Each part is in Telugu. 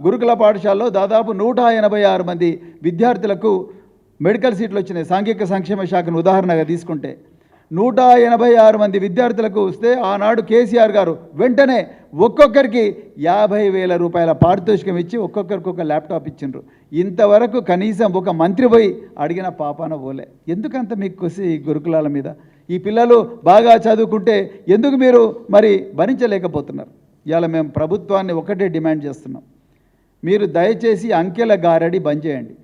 గురుకుల పాఠశాలలో దాదాపు 186 మంది విద్యార్థులకు మెడికల్ సీట్లు వచ్చినాయి. సాంఘిక సంక్షేమ శాఖను ఉదాహరణగా తీసుకుంటే 186 మంది విద్యార్థులకు వస్తే ఆనాడు కేసీఆర్ గారు వెంటనే ఒక్కొక్కరికి 50,000 రూపాయల పారితోషికం ఇచ్చి ఒక్కొక్కరికి ఒక ల్యాప్టాప్ ఇచ్చిండ్రు. ఇంతవరకు కనీసం ఒక మంత్రి పోయి అడిగిన పాపాన పోలే. ఎందుకంత మీకు కుసి గురుకులాల మీద? ఈ పిల్లలు బాగా చదువుకుంటే ఎందుకు మీరు మరి భరించలేకపోతున్నారు? ఇవాళ మేము ప్రభుత్వాన్ని ఒకటే డిమాండ్ చేస్తున్నాం, మీరు దయచేసి అంకెల గారడి బంద్ చేయండి.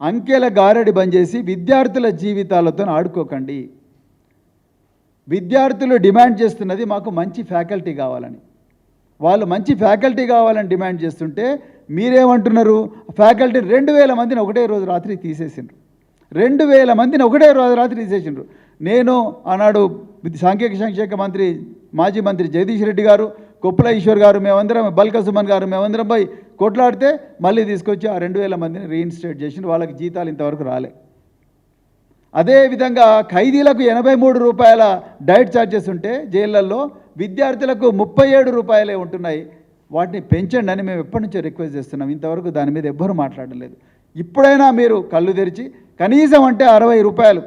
అంకెల గారడి బంద్ చేసి విద్యార్థుల జీవితాలతో ఆడుకోకండి. విద్యార్థులు డిమాండ్ చేస్తున్నది మాకు మంచి ఫ్యాకల్టీ కావాలని. వాళ్ళు మంచి ఫ్యాకల్టీ కావాలని డిమాండ్ చేస్తుంటే మీరేమంటున్నారు? ఫ్యాకల్టీ 2,000 మందిని ఒకటే రోజు రాత్రి తీసేసిండ్రు. 2,000 మందిని ఒకటే రోజు రాత్రి తీసేసిండ్రు. నేను ఆనాడు సాంఘిక సంక్షేమ మంత్రి మాజీ మంత్రి జగదీష్ రెడ్డి గారు, కొప్పుల ఈశ్వర్ గారు, మేమందరం, బల్క సుమన్ గారు, మేమందరం పోయి కొట్లాడితే మళ్ళీ తీసుకొచ్చి ఆ 2,000 మందిని రీఇన్స్టేట్ చేసిండ్రు. వాళ్ళకి జీతాలు ఇంతవరకు రాలే. అదేవిధంగా ఖైదీలకు 83 రూపాయల డైట్ ఛార్జెస్ ఉంటే జైళ్ళల్లో విద్యార్థులకు 37 రూపాయలే ఉంటున్నాయి. వాటిని పెంచండి అని మేము ఎప్పటి నుంచో రిక్వెస్ట్ చేస్తున్నాం. ఇంతవరకు దాని మీద ఎవ్వరూ మాట్లాడలేదు. ఇప్పుడైనా మీరు కళ్ళు తెరిచి కనీసం అంటే 60 రూపాయలు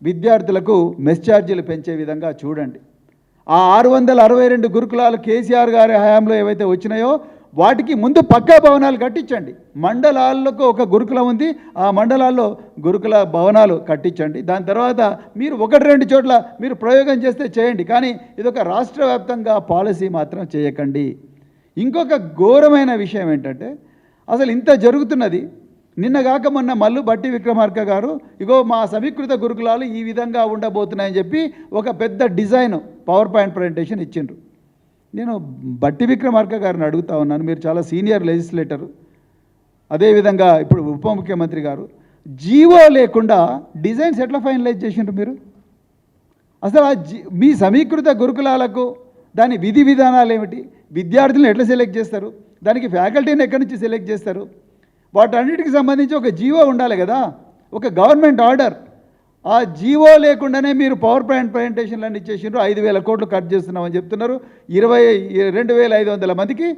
విద్యార్థులకు మెస్ ఛార్జీలు పెంచే విధంగా చూడండి. ఆ 662 గురుకులాలు కేసీఆర్ గారి హయాంలో ఏవైతే వచ్చినాయో వాటికి ముందు పక్కా భవనాలు కట్టించండి. మండలాలకు ఒక గురుకులం ఉంది, ఆ మండలాల్లో గురుకుల భవనాలు కట్టించండి. దాని తర్వాత మీరు 1-2 చోట్ల మీరు ప్రయోగం చేస్తే చేయండి, కానీ ఇదొక రాష్ట్ర వ్యాప్తంగా పాలసీ మాత్రం చేయకండి. ఇంకొక ఘోరమైన విషయం ఏంటంటే అసలు ఇంత జరుగుతున్నది. నిన్నగాక మొన్న మల్లు బట్టి విక్రమార్క గారు ఇగో మా సమీకృత గురుకులాలు ఈ విధంగా ఉండబోతున్నాయని చెప్పి ఒక పెద్ద డిజైన్ పవర్ పాయింట్ ప్రజెంటేషన్ ఇచ్చిండ్రు. నేను బట్టి విక్రమార్క గారిని అడుగుతా ఉన్నాను, మీరు చాలా సీనియర్ లెజిస్లేటరు, అదేవిధంగా ఇప్పుడు ఉప ముఖ్యమంత్రి గారు, జీవో లేకుండా డిజైన్స్ ఎట్లా ఫైనలైజ్ చేసిండ్రు మీరు? అసలు మీ సమీకృత గురుకులాలకు దాని విధి విధానాలు ఏమిటి? విద్యార్థులను ఎట్లా సెలెక్ట్ చేస్తారు? దానికి ఫ్యాకల్టీని ఎక్కడి నుంచి సెలెక్ట్ చేస్తారు? వాటన్నిటికి సంబంధించి ఒక జీవో ఉండాలి కదా, ఒక గవర్నమెంట్ ఆర్డర్. ఆ జీవో లేకుండానే మీరు పవర్ పాయింట్ ప్రజెంటేషన్లు అన్నీ ఇచ్చేసిండ్రు. 5,000 కోట్లు ఖర్చు చేస్తున్నామని చెప్తున్నారు. 22,500 మందికి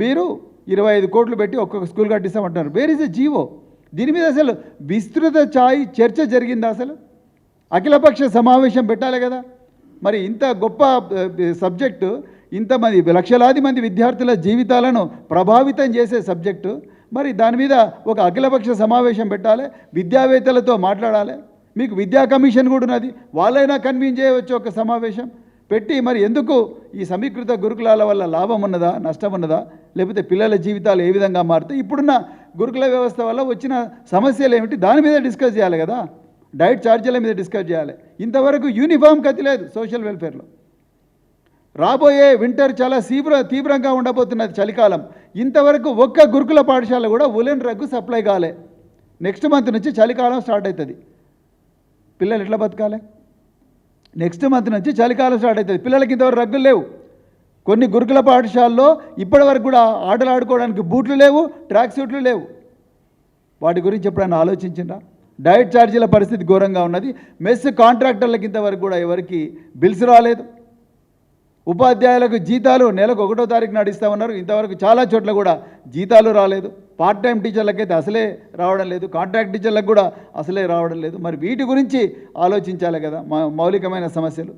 మీరు 25 కోట్లు పెట్టి ఒక్కొక్క స్కూల్ కట్టిస్తామంటున్నారు. Where is a GO? దీని మీద అసలు విస్తృత చర్చ జరిగిందా? అసలు అఖిలపక్ష సమావేశం పెట్టాలి కదా. మరి ఇంత గొప్ప సబ్జెక్టు, ఇంతమంది లక్షలాది మంది విద్యార్థుల జీవితాలను ప్రభావితం చేసే సబ్జెక్టు, మరి దాని మీద ఒక అఖిలపక్ష సమావేశం పెట్టాలి, విద్యావేత్తలతో మాట్లాడాలి. మీకు విద్యా కమిషన్ కూడా ఉన్నది, వాళ్ళైనా కన్వీన్ చేయవచ్చు ఒక సమావేశం పెట్టి. మరి ఎందుకు ఈ సమీకృత గురుకులాల వల్ల లాభం ఉన్నదా, నష్టం ఉన్నదా, లేకపోతే పిల్లల జీవితాలు ఏ విధంగా మారుతాయి, ఇప్పుడున్న గురుకుల వ్యవస్థ వల్ల వచ్చిన సమస్యలు ఏమిటి, దాని మీద డిస్కస్ చేయాలి కదా. డైట్ ఛార్జీల మీద డిస్కస్ చేయాలి. ఇంతవరకు యూనిఫామ్ గతి లేదు సోషల్ వెల్ఫేర్లో. రాబోయే వింటర్ చాలా తీవ్రంగా ఉండబోతున్నది, చలికాలం. ఇంతవరకు ఒక్క గురుకుల పాఠశాల కూడా ఉలెన్ రగ్గు సప్లై కాలే. నెక్స్ట్ మంత్ నుంచి చలికాలం స్టార్ట్ అవుతుంది. పిల్లలు ఎట్లా బతకాలి? నెక్స్ట్ మంత్ నుంచి చలికాలం స్టార్ట్ అవుతుంది. పిల్లలకి ఇంతవరకు రగ్గులు లేవు. కొన్ని గురుకుల పాఠశాలలో ఇప్పటి వరకు కూడా ఆటలు ఆడుకోవడానికి బూట్లు లేవు, ట్రాక్ సూట్లు లేవు. వాటి గురించి ఎప్పుడైనా ఆలోచించిందా? డైట్ ఛార్జీల పరిస్థితి ఘోరంగా ఉన్నది. మెస్ కాంట్రాక్టర్లకి ఇంతవరకు కూడా ఎవరికి బిల్స్ రాలేదు. ఉపాధ్యాయులకు జీతాలు నెలకు 1వ తారీఖు నడిస్తామన్నారు. ఇంతవరకు చాలా చోట్ల కూడా జీతాలు రాలేదు. పార్ట్ టైం టీచర్లకైతే అసలే రావడం లేదు, కాంట్రాక్ట్ టీచర్లకు కూడా అసలే రావడం లేదు. మరి వీటి గురించి ఆలోచించాలి కదా, మౌలికమైన సమస్యలు.